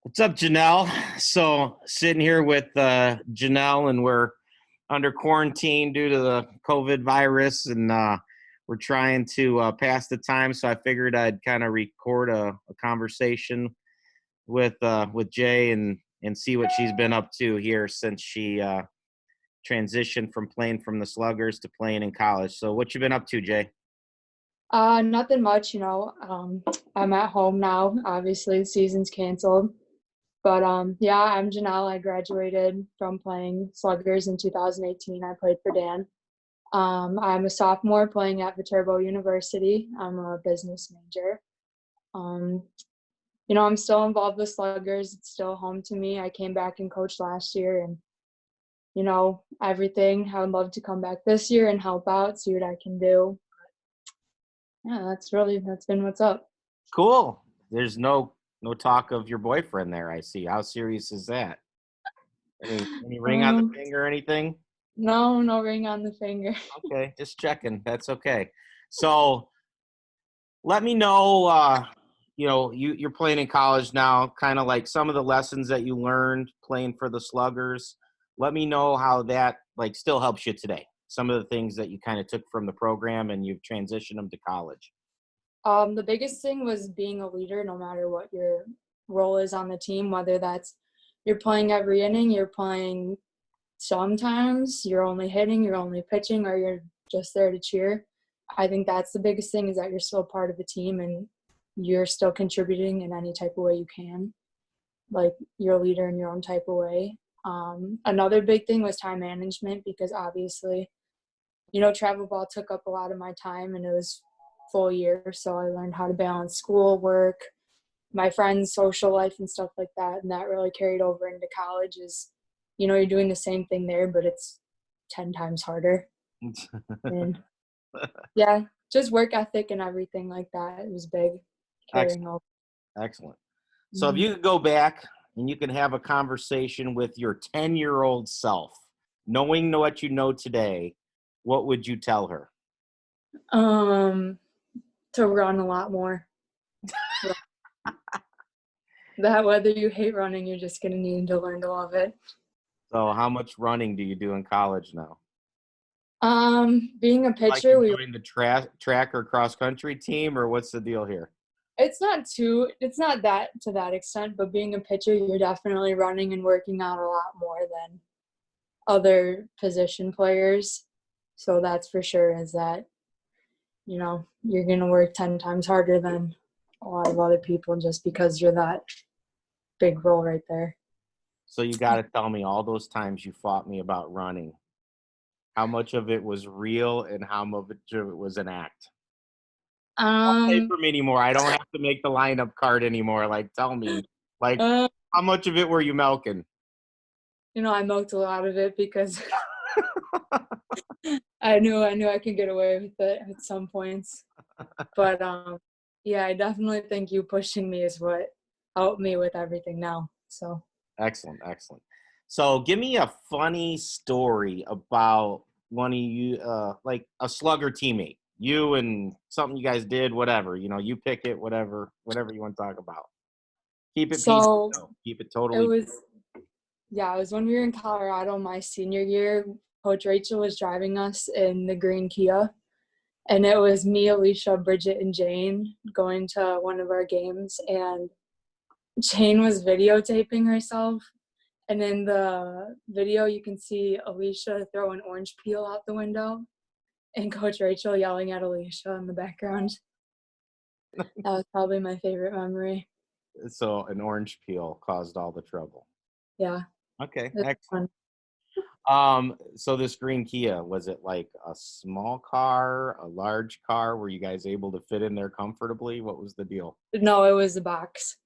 What's up, Janelle? So sitting here with Janelle, and we're under quarantine due to the COVID virus, and we're trying to pass the time. So I figured I'd kind of record a conversation with Jay and see what she's been up to here since she transitioned from playing from the Sluggers to playing in college. So what you been up to, Jay? Nothing much, I'm at home now. Obviously, the season's canceled. But yeah, I'm Janelle. I graduated from playing Sluggers in 2018. I played for Dan. I'm a sophomore playing at Viterbo University. I'm a business major. Um, I'm still involved with Sluggers. It's still home to me. I came back and coached last year, and everything. I would love to come back this year and help out, see what I can do. Yeah, that's been what's up. Cool. There's no talk of your boyfriend there, I see. How serious is that? Any ring on the finger or anything? No ring on the finger. Okay, just checking. That's okay. So let me know, you're playing in college now, kind of like some of the lessons that you learned playing for the Sluggers. Let me know how that like still helps you today. Some of the things that you kind of took from the program and you've transitioned them to college. The biggest thing was being a leader, no matter what your role is on the team, whether that's you're playing every inning, you're playing sometimes, you're only hitting, you're only pitching, or you're just there to cheer. I think that's the biggest thing, is that you're still part of the team and you're still contributing in any type of way you can. Like, you're a leader in your own type of way. Another big thing was time management, because obviously, travel ball took up a lot of my time, and it was full year. So I learned how to balance school, work, my friends, social life, and stuff like that. And that really carried over into college. You're doing the same thing there, but it's 10 times harder. And yeah, just work ethic and everything like that. It was big carrying over. Excellent. So if you could go back and you can have a conversation with your 10-year-old self, knowing what you know today, what would you tell her? To run a lot more. That whether you hate running, you're just going to need to learn to love it. So how much running do you do in college now? Being a pitcher, like doing the track or cross country team, or what's the deal here? It's not that to that extent, but being a pitcher, you're definitely running and working out a lot more than other position players. So that's for sure, is that, you're going to work 10 times harder than a lot of other people, just because you're that big role right there. So you got to tell me, all those times you fought me about running, how much of it was real and how much of it was an act? Don't play for me anymore. I don't have to make the lineup card anymore. Like, tell me, like, how much of it were you milking? I milked a lot of it, because I knew I could get away with it at some points. But yeah, I definitely think you pushing me is what helped me with everything now. So excellent. So give me a funny story about one of you, like a Slugger teammate, you and something you guys did, whatever, you pick it, whatever you want to talk about. Keep it PG, though. Keep it totally. It was when we were in Colorado my senior year. Coach Rachel was driving us in the green Kia, and it was me, Alicia, Bridget, and Jane going to one of our games, and Jane was videotaping herself. And in the video, you can see Alicia throw an orange peel out the window and Coach Rachel yelling at Alicia in the background. That was probably my favorite memory. So an orange peel caused all the trouble. Yeah. Okay, excellent. So this green Kia, was it like a small car, a large car? Were you guys able to fit in there comfortably? What was the deal? No, it was a box.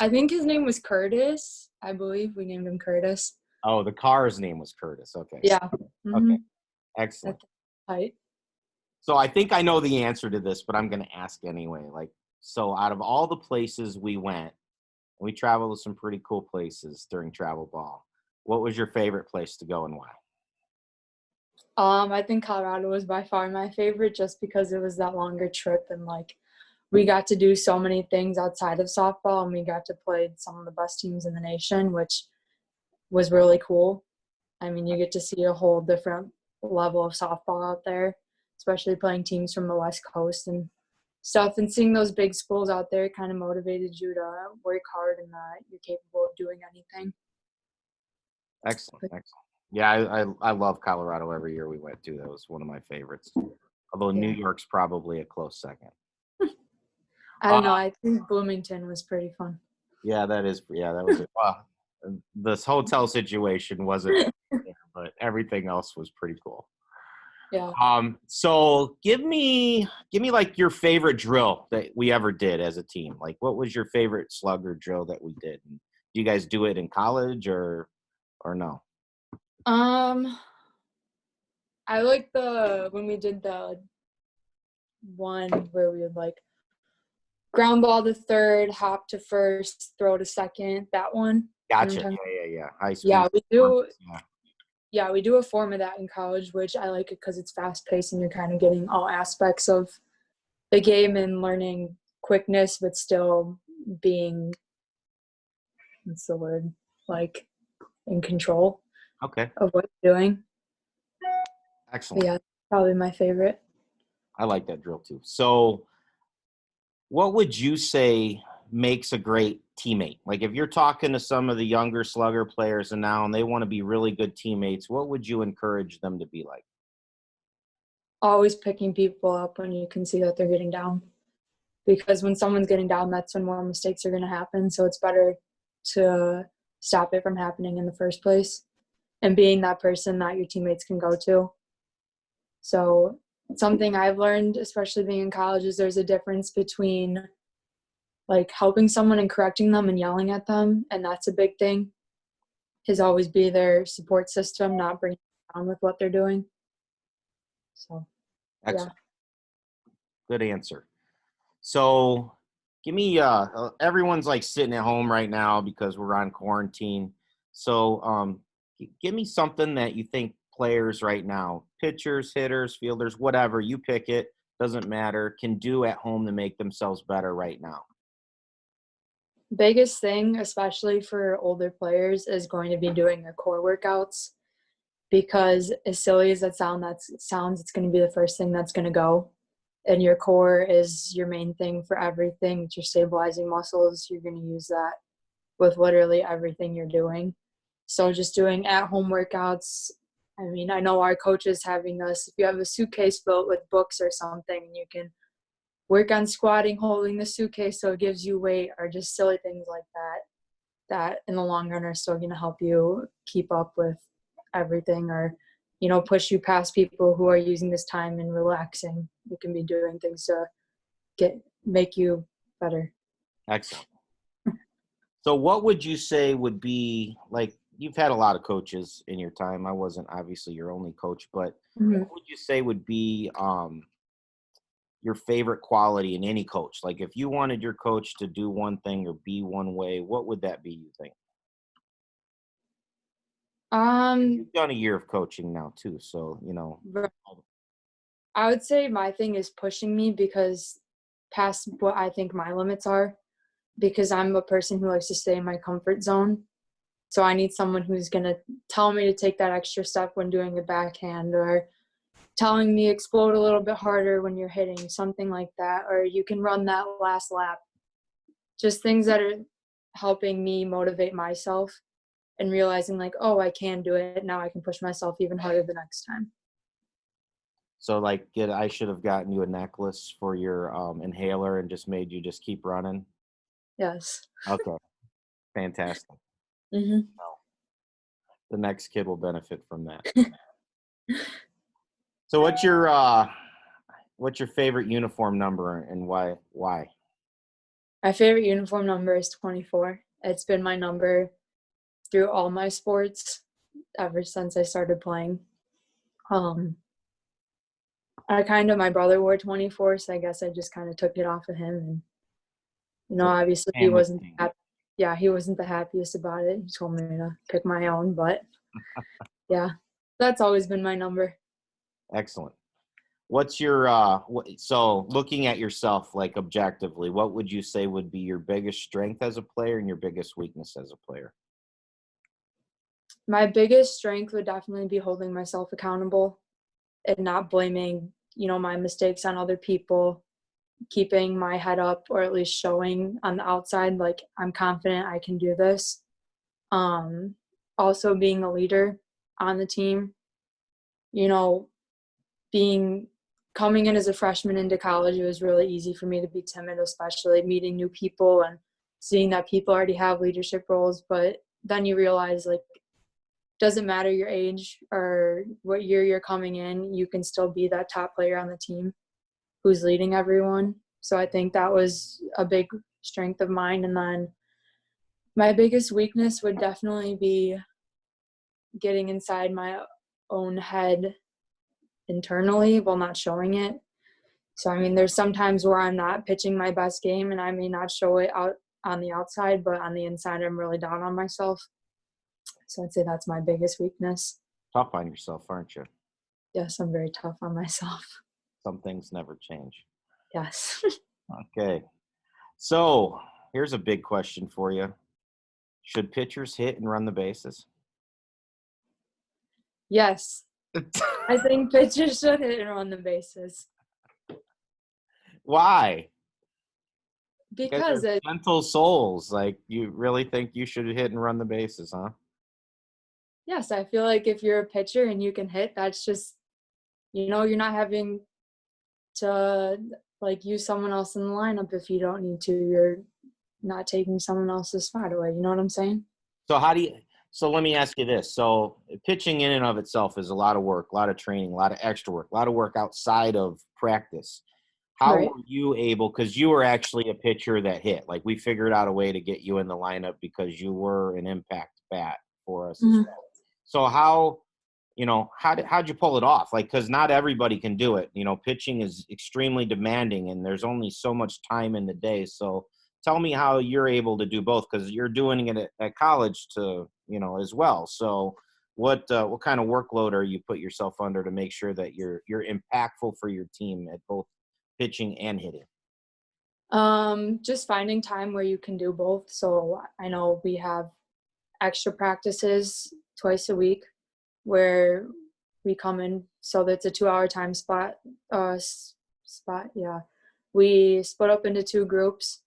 I think his name was Curtis. I believe we named him Curtis. Oh, the car's name was Curtis. Okay. Yeah. Mm-hmm. Okay. Excellent. Right. So I think I know the answer to this, but I'm going to ask anyway. Like, so out of all the places we went, we traveled to some pretty cool places during travel ball. What was your favorite place to go and why? I think Colorado was by far my favorite, just because it was that longer trip, and like we got to do so many things outside of softball, and we got to play some of the best teams in the nation, which was really cool. I mean, you get to see a whole different level of softball out there, especially playing teams from the West Coast and stuff. And seeing those big schools out there kind of motivated you to work hard and that you're capable of doing anything. Excellent. Yeah, I love Colorado every year we went to. That was one of my favorites. Although New York's probably a close second. I don't know. I think Bloomington was pretty fun. Yeah, that was it. This hotel situation wasn't there, but everything else was pretty cool. Yeah. So give me like your favorite drill that we ever did as a team. Like, what was your favorite Slugger drill that we did? And do you guys do it in college or no? I like when we did the one where we would like ground ball to third, hop to first, throw to second. That one. Gotcha. Yeah. Yeah, we do. Yeah, we do a form of that in college, which I like it because it's fast paced and you're kind of getting all aspects of the game and learning quickness, but still being, what's the word, like in control. Okay. Of what you're doing. Excellent. But yeah, probably my favorite. I like that drill too. So what would you say makes a great teammate? Like if you're talking to some of the younger Slugger players and they want to be really good teammates, what would you encourage them to be like? Always picking people up when you can see that they're getting down. Because when someone's getting down, that's when more mistakes are going to happen. So it's better to stop it from happening in the first place and being that person that your teammates can go to. So something I've learned, especially being in college, is there's a difference between like helping someone and correcting them and yelling at them. And that's a big thing, is always be their support system, not bring them down with what they're doing. So, excellent. Yeah. Good answer. So give me, everyone's like sitting at home right now because we're on quarantine. So give me something that you think players right now, pitchers, hitters, fielders, whatever, you pick it, doesn't matter, can do at home to make themselves better right now. Biggest thing, especially for older players, is going to be doing your core workouts, because as silly as that sounds, it's going to be the first thing that's going to go. And your core is your main thing for everything. It's your stabilizing muscles. You're going to use that with literally everything you're doing. So just doing at-home workouts. I mean, I know our coach is having us, if you have a suitcase filled with books or something, you can work on squatting, holding the suitcase so it gives you weight, or just silly things like that in the long run are still going to help you keep up with everything, or, you know, push you past people who are using this time and relaxing. You can be doing things to make you better. Excellent. So what would you say would be, like, you've had a lot of coaches in your time. I wasn't obviously your only coach, but what would you say would be your favorite quality in any coach? Like if you wanted your coach to do one thing or be one way, what would that be, you think? You've done a year of coaching now too, so, you know. I would say my thing is pushing me because past what I think my limits are, because I'm a person who likes to stay in my comfort zone. So I need someone who's going to tell me to take that extra step when doing a backhand, or telling me explode a little bit harder when you're hitting, something like that, or you can run that last lap. Just things that are helping me motivate myself and realizing like, oh, I can do it. Now I can push myself even harder the next time. So like, I should have gotten you a necklace for your inhaler and just made you just keep running? Yes. Okay. Fantastic. Well, the next kid will benefit from that. So what's your favorite uniform number and why? My favorite uniform number is 24. It's been my number through all my sports ever since I started playing. My brother wore 24, so I guess I just kind of took it off of him. And, you know, obviously he wasn't the happiest about it. He told me to pick my own, but yeah, that's always been my number. Excellent. What's your so looking at yourself like objectively, what would you say would be your biggest strength as a player and your biggest weakness as a player? My biggest strength would definitely be holding myself accountable and not blaming, my mistakes on other people, keeping my head up, or at least showing on the outside like I'm confident I can do this. Um, Also being a leader on the team, you know, being coming in as a freshman into college, it was really easy for me to be timid, especially meeting new people and seeing that people already have leadership roles. But then you realize, like, doesn't matter your age or what year you're coming in, you can still be that top player on the team who's leading everyone. So I think that was a big strength of mine. And then my biggest weakness would definitely be getting inside my own head internally while not showing it. So, I mean, there's some times where I'm not pitching my best game and I may not show it out on the outside, but on the inside, I'm really down on myself. So I'd say that's my biggest weakness. Tough on yourself, aren't you? Yes, I'm very tough on myself. Some things never change. Yes. Okay. So here's a big question for you. Should pitchers hit and run the bases? Yes. I think pitchers should hit and run the bases. Why? Because They're gentle souls. Like, you really think you should hit and run the bases, huh? yes, I feel like if you're a pitcher and you can hit, that's just, you're not having to like use someone else in the lineup if you don't need to. You're not taking someone else's spot away. You know what I'm saying? So so let me ask you this. So pitching in and of itself is a lot of work, a lot of training, a lot of extra work, a lot of work outside of practice. How Right. were you able, because you were actually a pitcher that hit, like we figured out a way to get you in the lineup because you were an impact bat for us as Mhm. well. So how'd you pull it off? Like, because not everybody can do it. Pitching is extremely demanding and there's only so much time in the day. So tell me how you're able to do both, because you're doing it at college as well. So what kind of workload are you put yourself under to make sure that you're impactful for your team at both pitching and hitting? Just finding time where you can do both. So I know we have extra practices twice a week where we come in, so that's a 2-hour time spot. Yeah. We split up into two groups.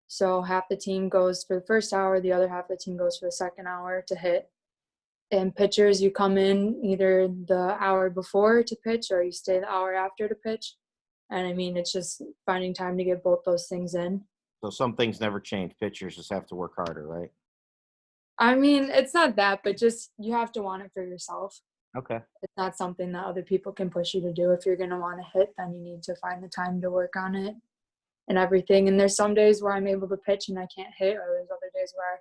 So half the team goes for the first hour, the other half of the team goes for the second hour to hit. And pitchers, you come in either the hour before to pitch or you stay the hour after to pitch. And I mean, it's just finding time to get both those things in. So some things never change. Pitchers just have to work harder, right? I mean, it's not that, but just you have to want it for yourself. Okay. It's not something that other people can push you to do. If you're going to want to hit, then you need to find the time to work on it and everything. And there's some days where I'm able to pitch and I can't hit, or there's other days where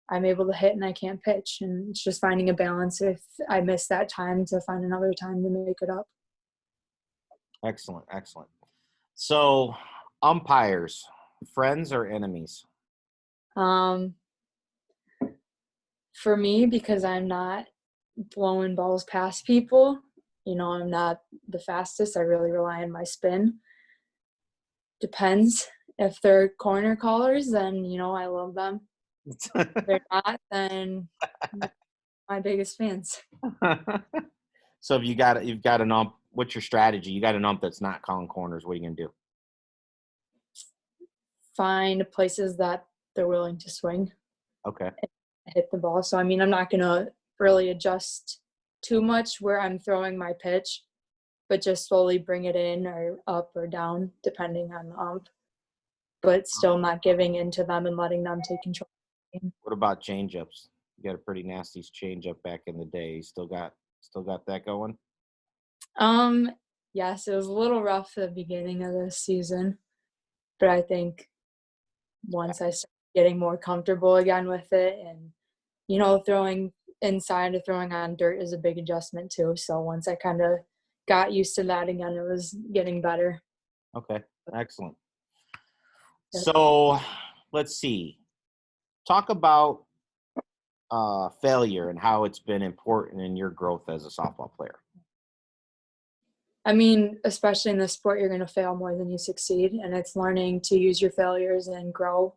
I'm able to hit and I can't pitch. And it's just finding a balance. If I miss that time, to find another time to make it up. Excellent. Excellent. So umpires, friends or enemies? Um, for me, because I'm not blowing balls past people, I'm not the fastest. I really rely on my spin. Depends. If they're corner callers, then, I love them. If they're not, then my biggest fans. So if you've got an ump, what's your strategy? You got an ump that's not calling corners. What are you going to do? Find places that they're willing to swing. Okay. Hit the ball. So, I mean, I'm not going to really adjust too much where I'm throwing my pitch, but just slowly bring it in or up or down depending on the ump, but still not giving in to them and letting them take control of the game. What about change-ups? You got a pretty nasty change-up back in the day. You still got that going? Yes, it was a little rough at the beginning of this season, but I think once I started getting more comfortable again with it, and throwing inside or throwing on dirt is a big adjustment too. So once I kind of got used to that again, it was getting better. Okay. Excellent. Yep. So let's see. Talk about failure and how it's been important in your growth as a softball player. I mean, especially in this sport, you're going to fail more than you succeed. And it's learning to use your failures and grow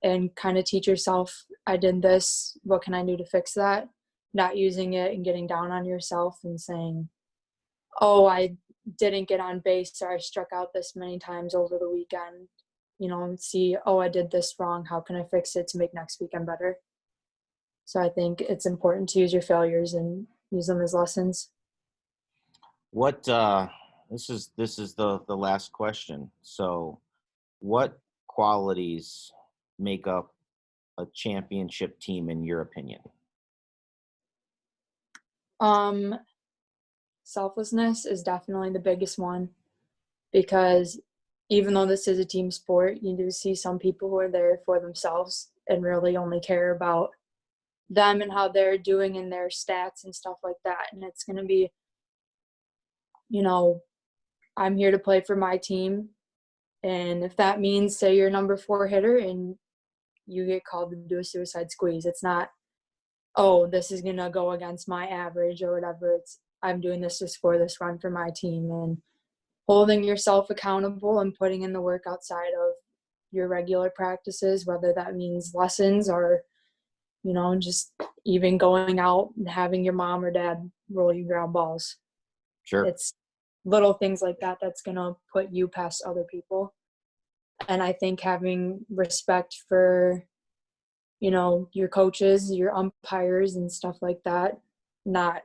and kind of teach yourself, I did this, what can I do to fix that? Not using it and getting down on yourself and saying, oh, I didn't get on base or I struck out this many times over the weekend. And see, oh, I did this wrong. How can I fix it to make next weekend better? So I think it's important to use your failures and use them as lessons. What this is the last question. So, what qualities make up a championship team in your opinion? Selflessness is definitely the biggest one, because even though this is a team sport, you do see some people who are there for themselves and really only care about them and how they're doing in their stats and stuff like that. And it's going to be, I'm here to play for my team. And if that means, say you're number 4 hitter and you get called to do a suicide squeeze, it's not, oh, this is going to go against my average or whatever. It's, I'm doing this to score this run for my team, and holding yourself accountable and putting in the work outside of your regular practices, whether that means lessons or, just even going out and having your mom or dad roll you ground balls. Sure. It's little things like that that's going to put you past other people. And I think having respect for, your coaches, your umpires and stuff like that, not,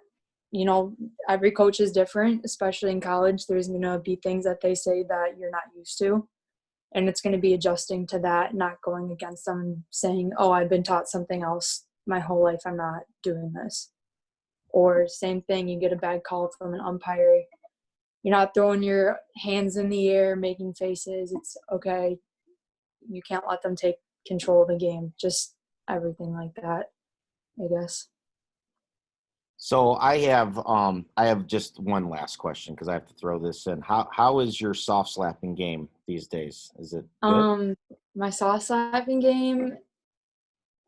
every coach is different, especially in college. There's going to be things that they say that you're not used to. And it's going to be adjusting to that, not going against them and saying, oh, I've been taught something else my whole life. I'm not doing this. Or same thing, you get a bad call from an umpire. You're not throwing your hands in the air, making faces. It's okay. You can't let them take control of the game. Just everything like that, I guess. So I have just one last question because I have to throw this in. How is your soft slapping game these days? Is it good? My soft slapping game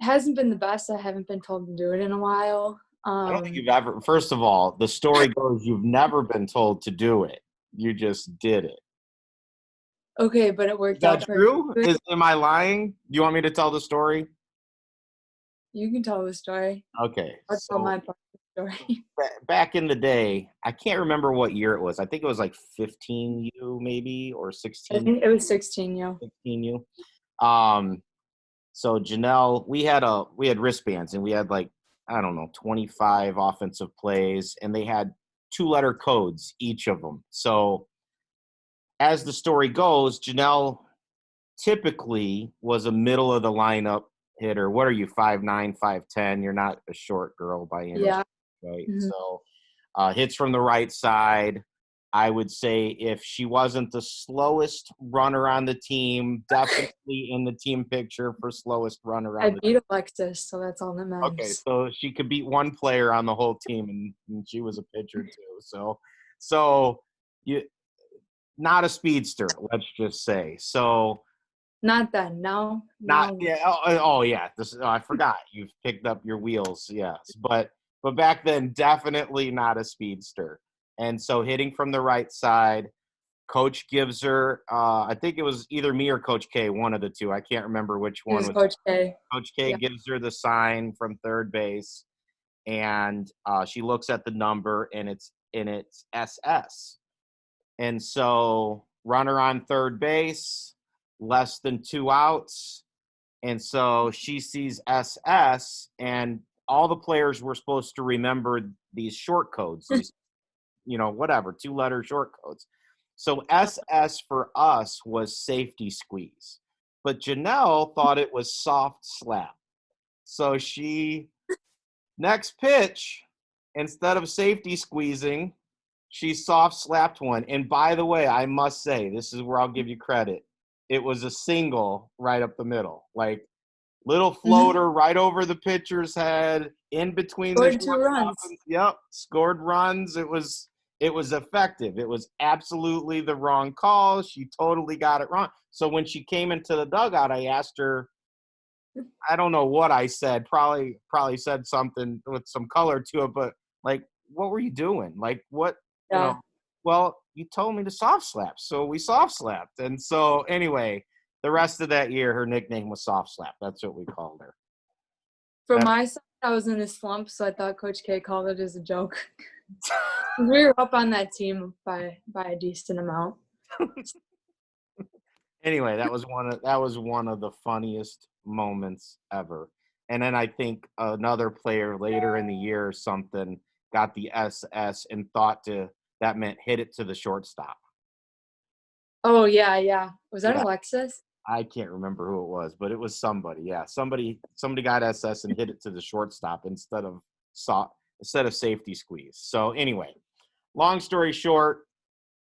hasn't been the best. I haven't been told to do it in a while. I don't think you've ever. First of all, the story goes you've never been told to do it. You just did it. Okay, but it Is worked that out true? perfectly. Am I lying? Do you want me to tell the story? You can tell the story. Okay. I'll tell So my part of the story. back in the day, I can't remember what year it was. I think it was like 15U maybe or I 16. think it was 16, yo. 16U. So Janelle, we had wristbands and we had like, I don't know, 25 offensive plays, and they had 2-letter codes, each of them. So as the story goes, Janelle typically was a middle of the lineup hitter. What are you, 5'9", 5'10"? You're not a short girl by any Yeah. chance, right? Mm-hmm. So hits from the right side. I would say if she wasn't the slowest runner on the team, definitely in the team picture for slowest runner on I the team. beat Alexis, so that's all that matters. Okay, so she could beat one player on the whole team, and she was a pitcher too. So you not a speedster, let's just say. So Not then. No. not yeah. Oh yeah. I forgot. You've picked up your wheels. Yes, but back then, definitely not a speedster. And so hitting from the right side, Coach gives her. I think it was either me or Coach K, one of the two. I can't remember which It one was was. Coach K. Coach K Yeah. gives her the sign from third base, and she looks at the number, and it's SS. And so runner on third base, less than 2 outs. And so she sees SS, and all the players were supposed to remember these short codes, these, whatever, 2-letter short codes. So SS for us was safety squeeze. But Janelle thought it was soft slap. So she, next pitch, instead of safety squeezing, she soft slapped one. And by the way, I must say, this is where I'll give you credit. It was a single right up the middle. Like, little floater right over the pitcher's head, in between Scored the 2 runs. Yep, scored runs. It was effective. It was absolutely the wrong call. She totally got it wrong. So when she came into the dugout, I asked her, I don't know what I said, probably said something with some color to it, but like, what were you doing? Like, what, Yeah. well, you told me to soft slap, so we soft slapped. And so anyway, the rest of that year, her nickname was Soft Slap. That's what we called her. For my side, I was in a slump, so I thought Coach K called it as a joke. We were up on that team by a decent amount. Anyway, that was one of the funniest moments ever. And then I think another player later in the year or something got the SS and thought that meant hit it to the shortstop. Oh yeah. Was that Yeah. Alexis? I can't remember who it was, but it was somebody. Yeah, somebody got SS and hit it to the shortstop instead of safety squeeze. So anyway, long story short,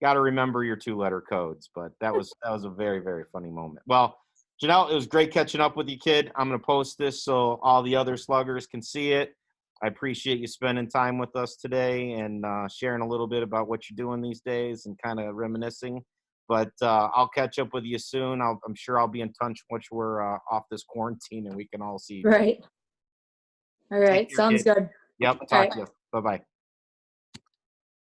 got to remember your 2-letter codes. But that was a very, very funny moment. Well, Janelle, it was great catching up with you, kid. I'm going to post this so all the other sluggers can see it. I appreciate you spending time with us today and sharing a little bit about what you're doing these days and kind of reminiscing. But I'll catch up with you soon. I'm sure I'll be in touch once we're off this quarantine and we can all see. Right. All right. Care, Sounds kid. good. Yep. Talk to you. Bye-bye.